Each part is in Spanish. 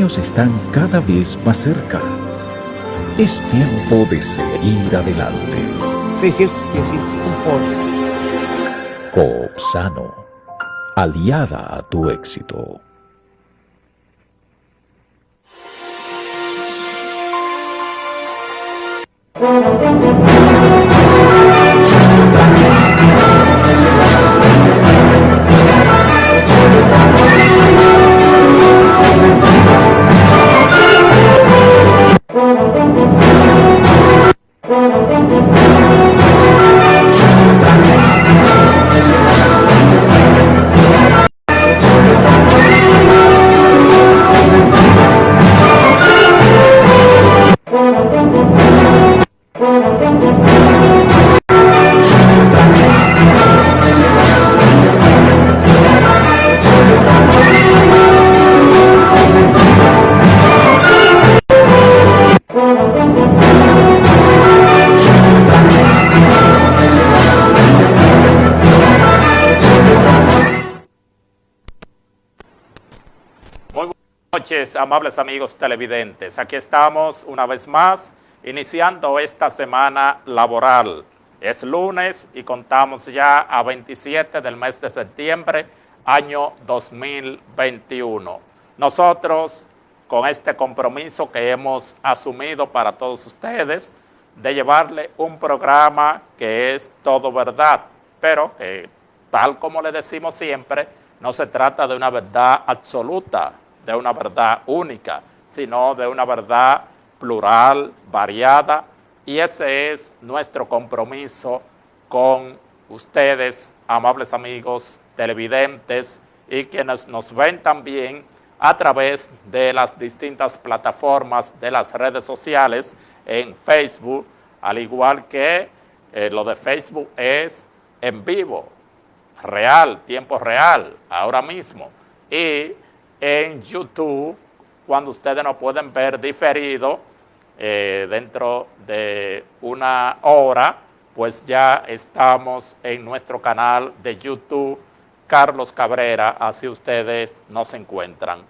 sueños están cada vez más cerca. Es tiempo de seguir adelante. 615, un Porsche. Coopsano, aliada a tu éxito. Buenas noches, amables amigos televidentes. Aquí estamos una vez más iniciando esta semana laboral. Es lunes y contamos ya a 27 del mes de septiembre, año 2021. Nosotros, con este compromiso que hemos asumido para todos ustedes, de llevarle un programa que es todo verdad, pero tal como le decimos siempre, no se trata de una verdad absoluta, de una verdad única, sino de una verdad plural, variada, y ese es nuestro compromiso con ustedes, amables amigos televidentes, y quienes nos ven también a través de las distintas plataformas de las redes sociales en Facebook, al igual que lo de Facebook es en vivo, real, tiempo real, ahora mismo, y en YouTube, cuando ustedes nos pueden ver diferido dentro de una hora, pues ya estamos en nuestro canal de YouTube, Carlos Cabrera, así ustedes nos encuentran.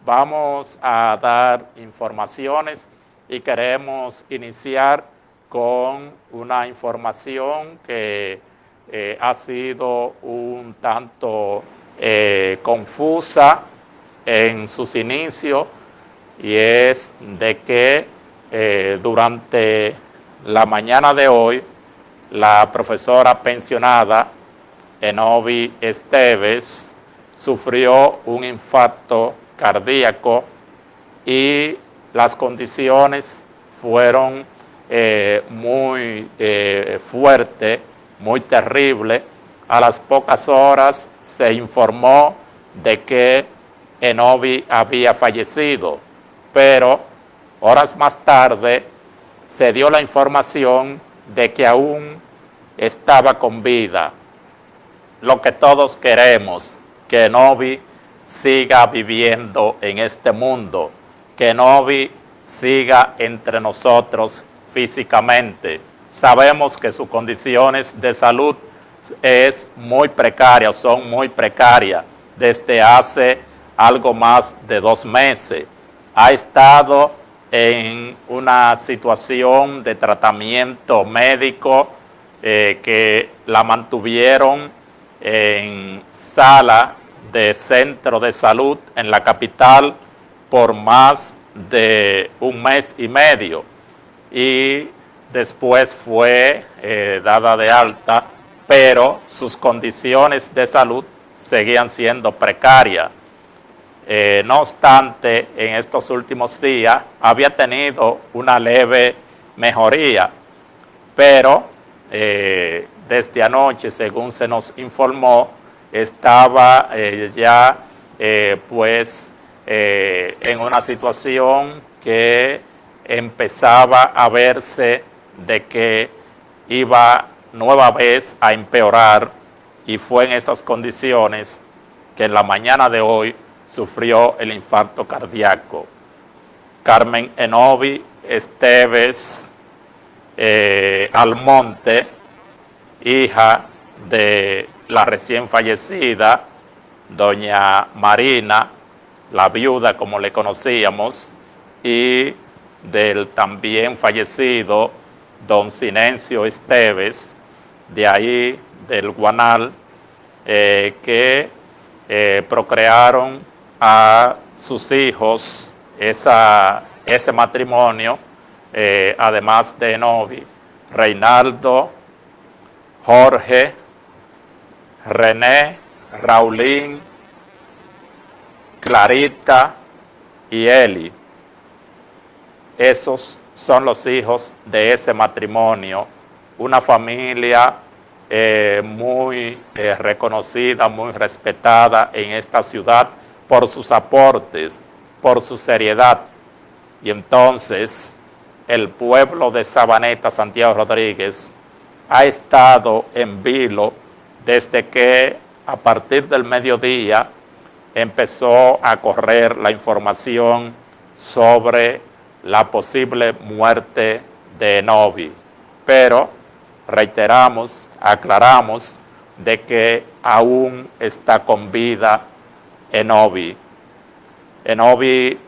Vamos a dar informaciones y queremos iniciar con una información que ha sido un tanto confusa en sus inicios, y es de que durante la mañana de hoy la profesora pensionada Enovi Esteves sufrió un infarto cardíaco y las condiciones fueron muy fuertes, muy terribles. A las pocas horas se informó de que Enovi había fallecido, pero horas más tarde se dio la información de que aún estaba con vida. Lo que todos queremos, que Enovi siga viviendo en este mundo, que Enovi siga entre nosotros físicamente. Sabemos que sus condiciones de salud es muy precaria, son muy precarias desde hace algo más de 2 meses. Ha estado en una situación de tratamiento médico que la mantuvieron en sala de centro de salud en la capital por más de 1 mes y medio, y después fue dada de alta, pero sus condiciones de salud seguían siendo precarias. No obstante, en estos últimos días había tenido una leve mejoría, pero desde anoche, según se nos informó, estaba ya en una situación que empezaba a verse de que iba nueva vez a empeorar, y fue en esas condiciones que en la mañana de hoy sufrió el infarto cardíaco. Carmen Enovi Esteves Almonte, hija de la recién fallecida doña Marina la viuda como le conocíamos, y del también fallecido don Sinencio Esteves, de ahí del Guanal, que procrearon a sus hijos ese matrimonio, además de Enovi, Reinaldo, Jorge, René, Raulín, Clarita y Eli. Esos son los hijos de ese matrimonio, una familia muy reconocida, muy respetada en esta ciudad por sus aportes, por su seriedad. Y entonces el pueblo de Sabaneta, Santiago Rodríguez, ha estado en vilo desde que a partir del mediodía empezó a correr la información sobre la posible muerte de Enovi. Pero reiteramos, aclaramos de que aún está con vida Enovi. Enovi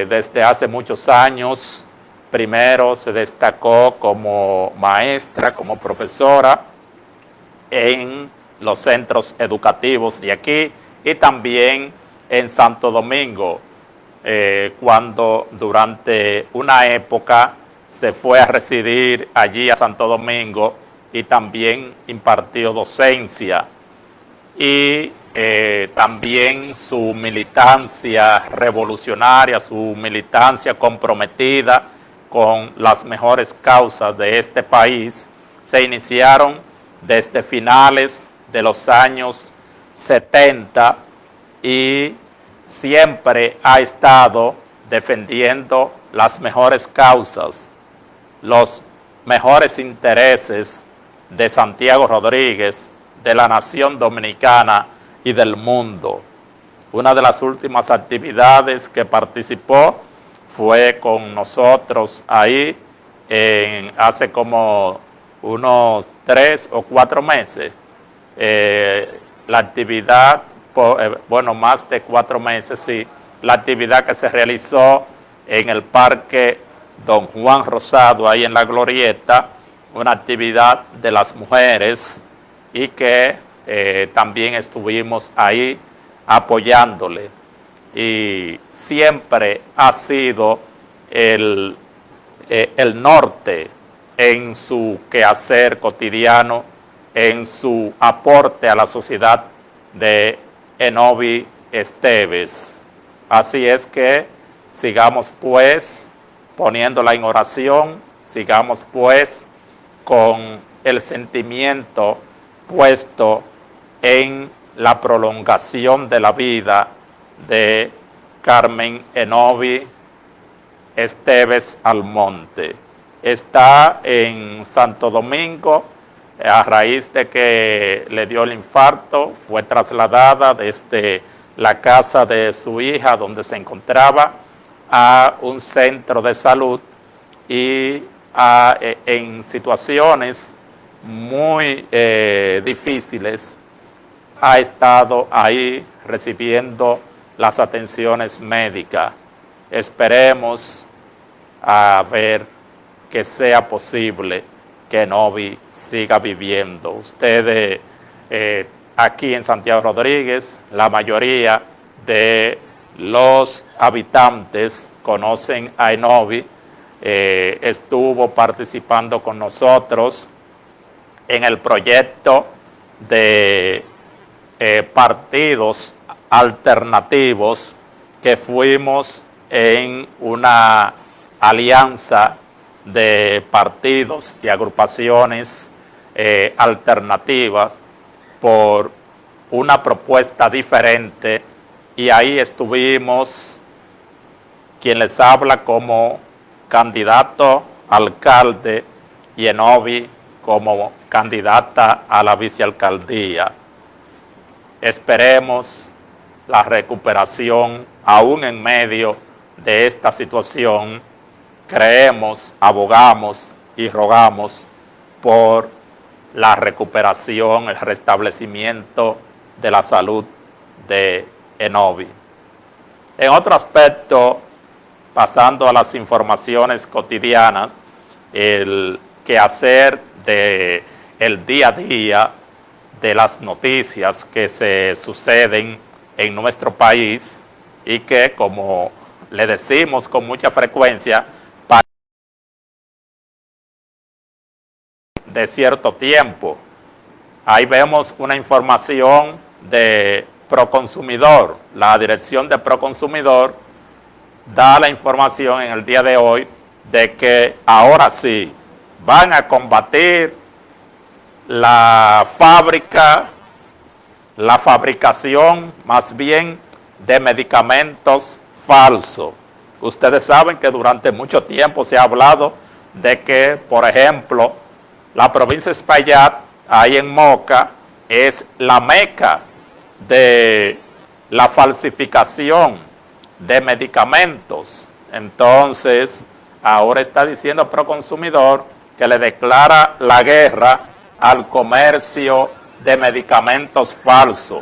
desde hace muchos años, primero se destacó como maestra, como profesora en los centros educativos de aquí y también en Santo Domingo, cuando durante una época se fue a residir allí a Santo Domingo y también impartió docencia. Y también su militancia revolucionaria, su militancia comprometida con las mejores causas de este país, se iniciaron desde finales de los años 70 y siempre ha estado defendiendo las mejores causas, los mejores intereses de Santiago Rodríguez, de la nación dominicana y del mundo. Una de las últimas actividades que participó fue con nosotros ahí hace como unos 3 o 4 meses. La actividad, bueno, más de 4 meses, sí, la actividad que se realizó en el Parque Don Juan Rosado, ahí en La Glorieta, una actividad de las mujeres y que también estuvimos ahí apoyándole. Y siempre ha sido el norte en su quehacer cotidiano, en su aporte a la sociedad de Enovi Esteves. Así es que sigamos pues poniéndola en oración, sigamos pues con el sentimiento puesto en la prolongación de la vida de Carmen Enovi Esteves Almonte. Está en Santo Domingo, a raíz de que le dio el infarto, fue trasladada desde la casa de su hija, donde se encontraba, a un centro de salud y en situaciones muy difíciles ha estado ahí recibiendo las atenciones médicas. Esperemos a ver que sea posible que Enovi siga viviendo. Ustedes aquí en Santiago Rodríguez, la mayoría de los habitantes conocen a Enovi. Estuvo participando con nosotros en el proyecto de partidos alternativos que fuimos en una alianza de partidos y agrupaciones alternativas por una propuesta diferente, y ahí estuvimos quien les habla como candidato alcalde y Enovi como candidata a la vicealcaldía. Esperemos la recuperación aún en medio de esta situación. Creemos, abogamos y rogamos por la recuperación, el restablecimiento de la salud de Enovi. En otro aspecto, pasando a las informaciones cotidianas, el quehacer de el día a día de las noticias que se suceden en nuestro país y que, como le decimos con mucha frecuencia, de cierto tiempo. Ahí vemos una información de Proconsumidor. La dirección de Proconsumidor da la información en el día de hoy de que ahora sí van a combatir la fabricación más bien de medicamentos falsos. Ustedes saben que durante mucho tiempo se ha hablado de que, por ejemplo, la provincia de Espaillat, ahí en Moca, es la meca de la falsificación de medicamentos. Entonces, ahora está diciendo Proconsumidor que le declara la guerra al comercio de medicamentos falsos.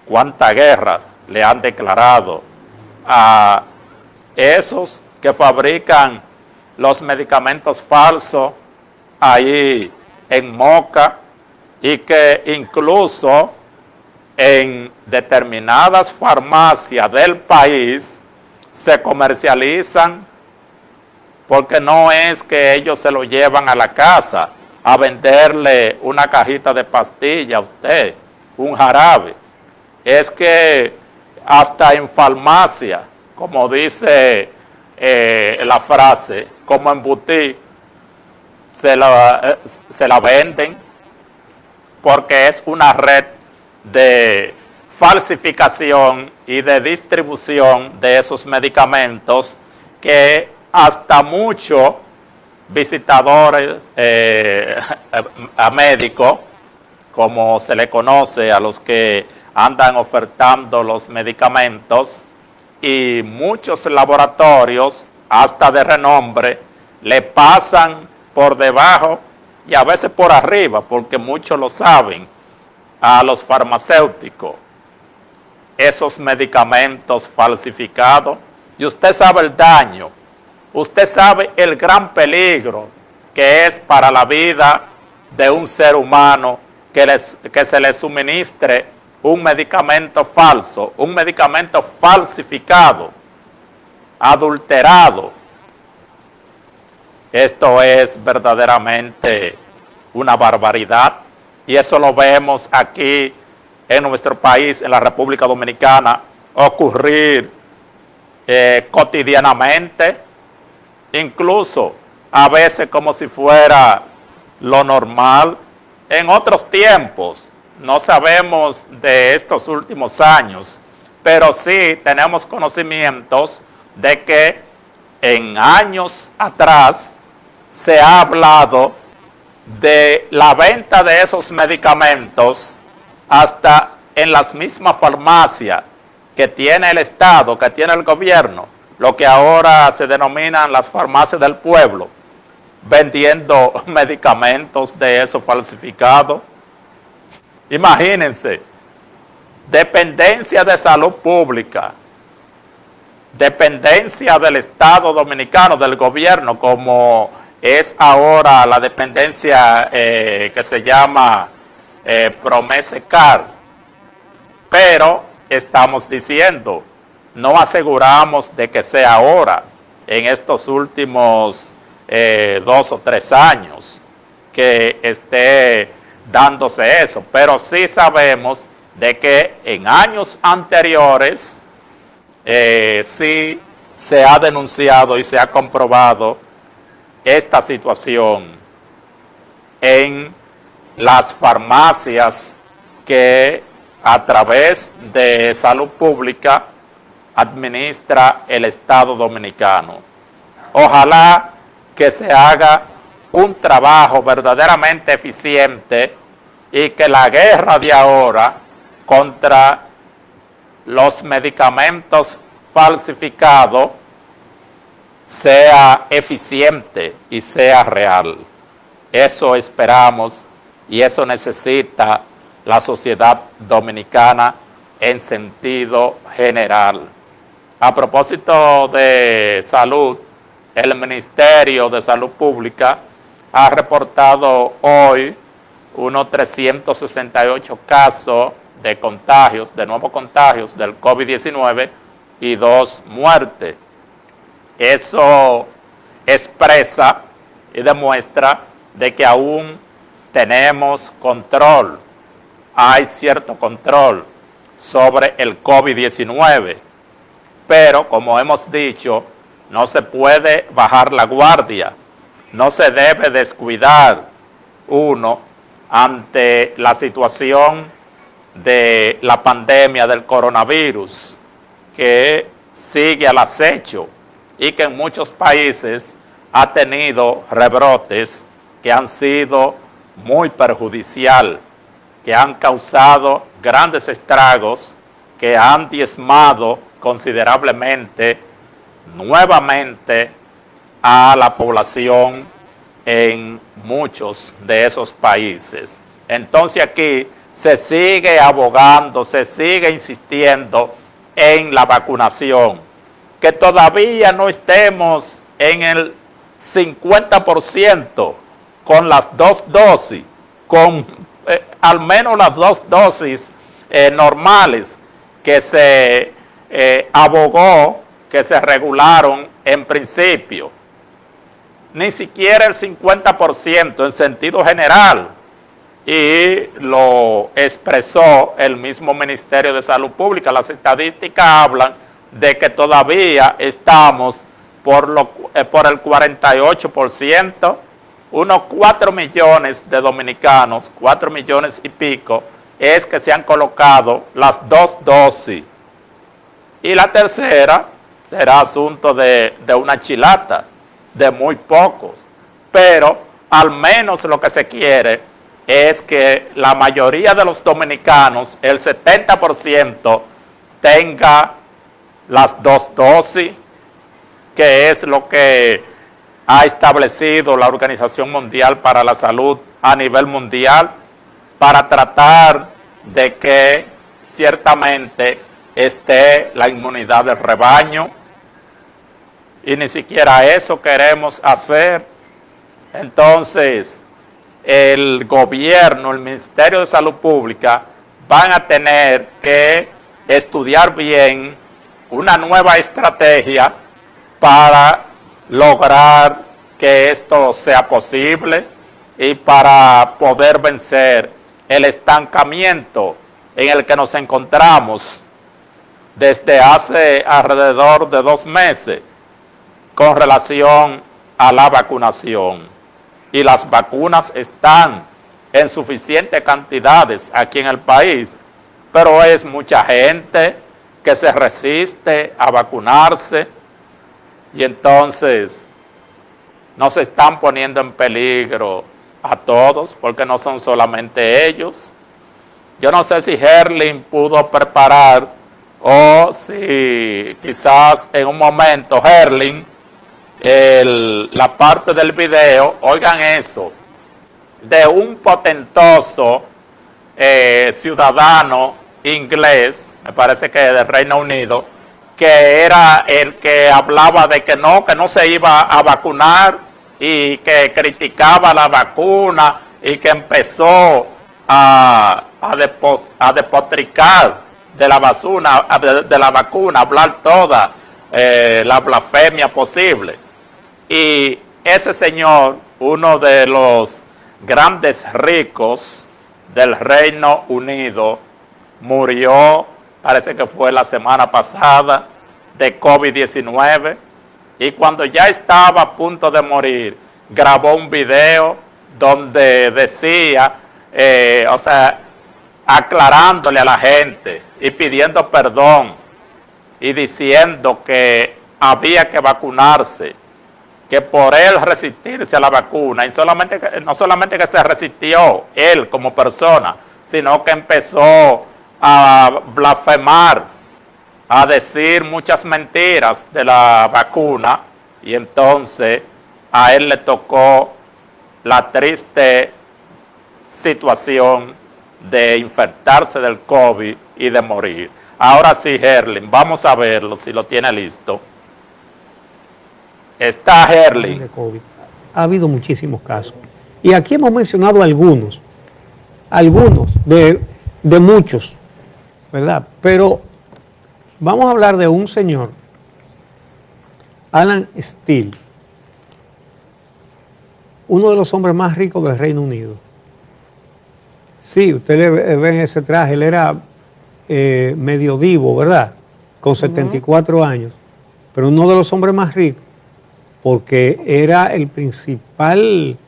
¿Cuántas guerras le han declarado a esos que fabrican los medicamentos falsos ahí en Moca, y que incluso en determinadas farmacias del país se comercializan, porque no es que ellos se lo llevan a la casa a venderle una cajita de pastilla a usted, un jarabe. Es que hasta en farmacia, como dice la frase, como en boutique, se la venden, porque es una red de falsificación y de distribución de esos medicamentos que hasta muchos visitadores a médicos, como se le conoce a los que andan ofertando los medicamentos, y muchos laboratorios, hasta de renombre, le pasan por debajo y a veces por arriba, porque muchos lo saben, a los farmacéuticos, esos medicamentos falsificados. Y usted sabe el daño, usted sabe el gran peligro que es para la vida de un ser humano que se le suministre un medicamento falso, un medicamento falsificado, adulterado. Esto es verdaderamente una barbaridad, y eso lo vemos aquí en nuestro país, en la República Dominicana, ocurrir cotidianamente, incluso a veces como si fuera lo normal. En otros tiempos, no sabemos de estos últimos años, pero sí tenemos conocimientos de que en años atrás se ha hablado de la venta de esos medicamentos hasta en las mismas farmacias que tiene el Estado, que tiene el gobierno, lo que ahora se denominan las farmacias del pueblo, vendiendo medicamentos de esos falsificados. Imagínense, dependencia de salud pública, dependencia del Estado dominicano, del gobierno, como es ahora la dependencia que se llama Promesecar. Pero estamos diciendo, no aseguramos de que sea ahora, en estos últimos 2 o 3 años, que esté dándose eso, pero sí sabemos de que en años anteriores sí se ha denunciado y se ha comprobado esta situación en las farmacias que a través de salud pública administra el Estado dominicano. Ojalá que se haga un trabajo verdaderamente eficiente y que la guerra de ahora contra los medicamentos falsificados sea eficiente y sea real. Eso esperamos y eso necesita la sociedad dominicana en sentido general. A propósito de salud, el Ministerio de Salud Pública ha reportado hoy unos 368 casos de contagios, de nuevos contagios del COVID-19 y 2 muertes. Eso expresa y demuestra de que aún tenemos control, hay cierto control sobre el COVID-19, pero como hemos dicho, no se puede bajar la guardia, no se debe descuidar uno ante la situación de la pandemia del coronavirus que sigue al acecho y que en muchos países ha tenido rebrotes que han sido muy perjudicial, que han causado grandes estragos, que han diezmado considerablemente nuevamente a la población en muchos de esos países. Entonces aquí se sigue abogando, se sigue insistiendo en la vacunación, que todavía no estemos en el 50% con las 2 dosis, con al menos las 2 dosis normales que se abogó, que se regularon en principio. Ni siquiera el 50% en sentido general. Y lo expresó el mismo Ministerio de Salud Pública. Las estadísticas hablan de que todavía estamos por el 48%, unos 4 millones de dominicanos, 4 millones y pico, es que se han colocado las 2 dosis. Y la tercera será asunto de una chilata, de muy pocos. Pero al menos lo que se quiere es que la mayoría de los dominicanos, el 70%, tenga las 2 dosis, que es lo que ha establecido la Organización Mundial para la Salud a nivel mundial, para tratar de que ciertamente esté la inmunidad del rebaño, y ni siquiera eso queremos hacer. Entonces, el gobierno, el Ministerio de Salud Pública van a tener que estudiar bien una nueva estrategia para lograr que esto sea posible y para poder vencer el estancamiento en el que nos encontramos desde hace alrededor de 2 meses con relación a la vacunación. Y las vacunas están en suficientes cantidades aquí en el país, pero es mucha gente que se resiste a vacunarse y entonces nos están poniendo en peligro a todos, porque no son solamente ellos. Yo no sé si Herlin pudo preparar o si quizás en un momento Herlin, la parte del video, oigan eso, de un potentoso ciudadano inglés, me parece que del Reino Unido, que era el que hablaba de que no se iba a vacunar y que criticaba la vacuna y que empezó a despotricar de la vacuna, hablar toda la blasfemia posible. Y ese señor, uno de los grandes ricos del Reino Unido, murió, parece que fue la semana pasada, de COVID-19. Y cuando ya estaba a punto de morir, grabó un video donde decía, aclarándole a la gente y pidiendo perdón y diciendo que había que vacunarse, que por él resistirse a la vacuna, y no solamente que se resistió él como persona, sino que empezó a blasfemar, a decir muchas mentiras de la vacuna, y entonces a él le tocó la triste situación de infectarse del COVID y de morir. Ahora sí, Herlin, vamos a verlo si lo tiene listo. Está Herlin. De COVID. Ha habido muchísimos casos. Y aquí hemos mencionado algunos de muchos, ¿verdad? Pero vamos a hablar de un señor, Alan Steele, uno de los hombres más ricos del Reino Unido. Sí, usted le ve en ese traje, él era medio divo, ¿verdad? Con 74 años, pero uno de los hombres más ricos, porque era el principal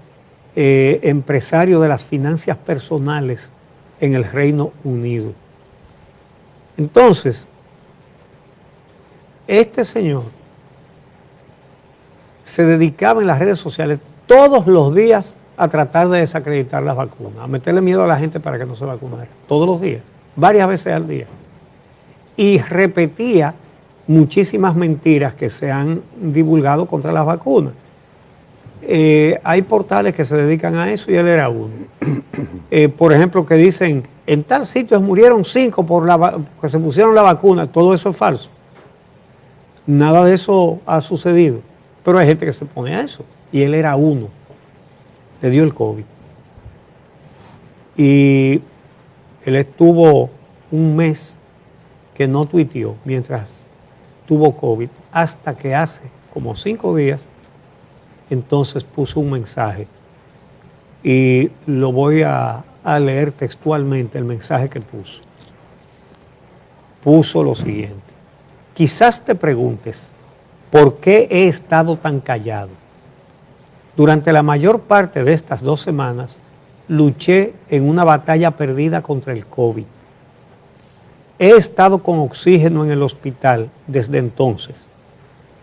empresario de las finanzas personales en el Reino Unido. Entonces, este señor se dedicaba en las redes sociales todos los días a tratar de desacreditar las vacunas, a meterle miedo a la gente para que no se vacunara, todos los días, varias veces al día. Y repetía muchísimas mentiras que se han divulgado contra las vacunas. Hay portales que se dedican a eso y él era uno. Por ejemplo, que dicen, en tal sitio murieron 5 porque se pusieron la vacuna. Todo eso es falso. Nada de eso ha sucedido. Pero hay gente que se pone a eso. Y él era uno. Le dio el COVID. Y él estuvo un mes que no tuiteó mientras tuvo COVID, hasta que hace como 5 días, entonces puso un mensaje. Y lo voy a leer textualmente, el mensaje que puso. Puso lo siguiente: quizás te preguntes, ¿por qué he estado tan callado? Durante la mayor parte de estas 2 semanas, luché en una batalla perdida contra el COVID. He estado con oxígeno en el hospital desde entonces,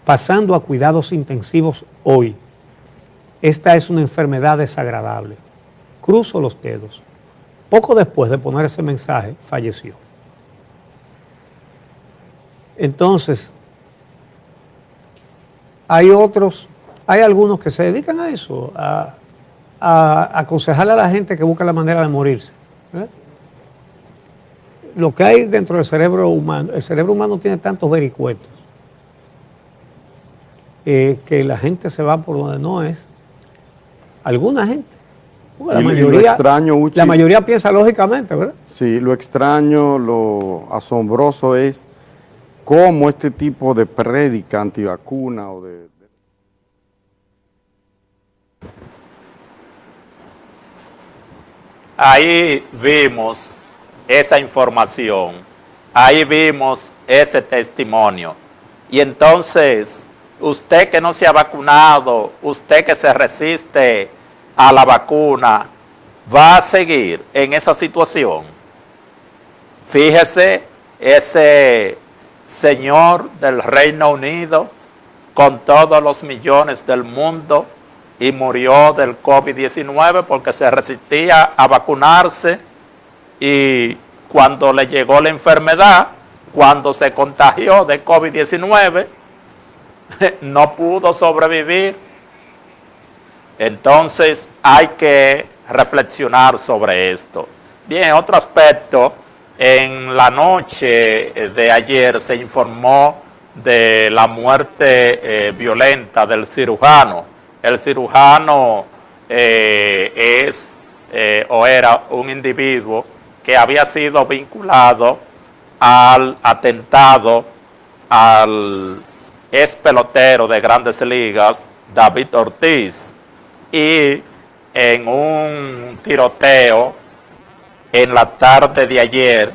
pasando a cuidados intensivos hoy. Esta es una enfermedad desagradable. Cruzo los dedos. Poco después de poner ese mensaje, falleció. Entonces, hay algunos que se dedican a eso, a aconsejarle a la gente que busca la manera de morirse, ¿verdad? Lo que hay dentro del cerebro humano, el cerebro humano tiene tantos vericuetos que la gente se va por donde no es. Alguna gente. La mayoría piensa lógicamente, ¿verdad? Sí, lo extraño, lo asombroso es cómo este tipo de prédica antivacuna o de... Ahí vimos esa información, ahí vimos ese testimonio. Y entonces, usted que no se ha vacunado, usted que se resiste a la vacuna, va a seguir en esa situación. Fíjese, ese señor del Reino Unido, con todos los millones del mundo, y murió del COVID-19 porque se resistía a vacunarse, y cuando le llegó la enfermedad, cuando se contagió de COVID-19, no pudo sobrevivir. Entonces hay que reflexionar sobre esto. Bien, otro aspecto, en la noche de ayer se informó de la muerte violenta del cirujano. El cirujano era un individuo que había sido vinculado al atentado al ex pelotero de Grandes Ligas, David Ortiz, y en un tiroteo en la tarde de ayer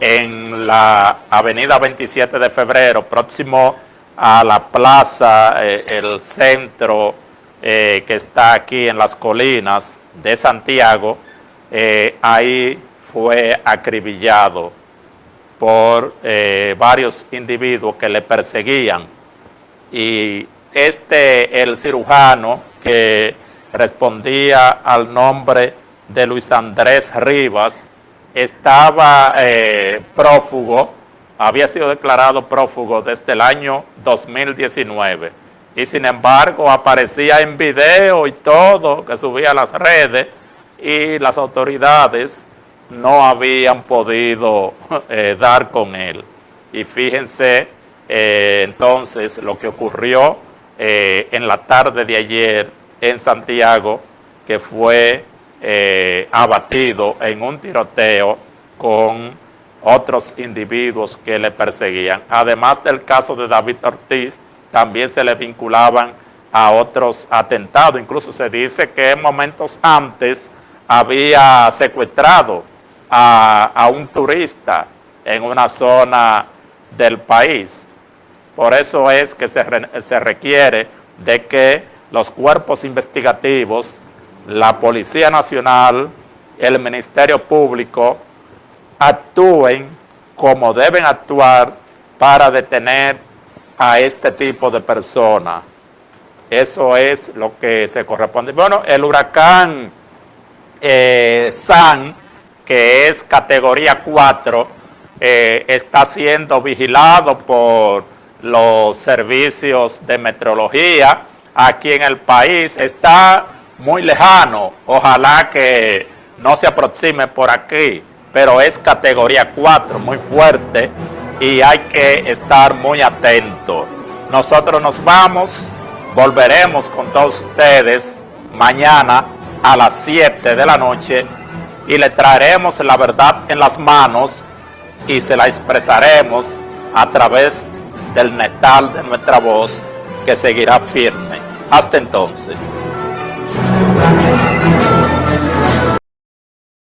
en la avenida 27 de febrero, próximo a la plaza, el centro que está aquí en las colinas de Santiago, ahí fue acribillado por varios individuos que le perseguían. Y el cirujano, que respondía al nombre de Luis Andrés Rivas, estaba prófugo, había sido declarado prófugo desde el año 2019. Y sin embargo aparecía en video y todo, que subía a las redes, y las autoridades no habían podido dar con él. Y fíjense entonces lo que ocurrió en la tarde de ayer en Santiago, que fue abatido en un tiroteo con otros individuos que le perseguían. Además del caso de David Ortiz, también se le vinculaban a otros atentados. Incluso se dice que en momentos antes había secuestrado a un turista en una zona del país. Por eso es que se requiere de que los cuerpos investigativos, la Policía Nacional, el Ministerio Público, actúen como deben actuar para detener a este tipo de personas. Eso es lo que se corresponde. Bueno, el huracán San, que es categoría 4, está siendo vigilado por los servicios de meteorología aquí en el país. Está muy lejano, ojalá que no se aproxime por aquí, pero es categoría 4, muy fuerte, y hay que estar muy atentos. Nosotros nos vamos, volveremos con todos ustedes mañana a las 7 de la noche y le traeremos la verdad en las manos y se la expresaremos a través del metal de nuestra voz, que seguirá firme. Hasta entonces.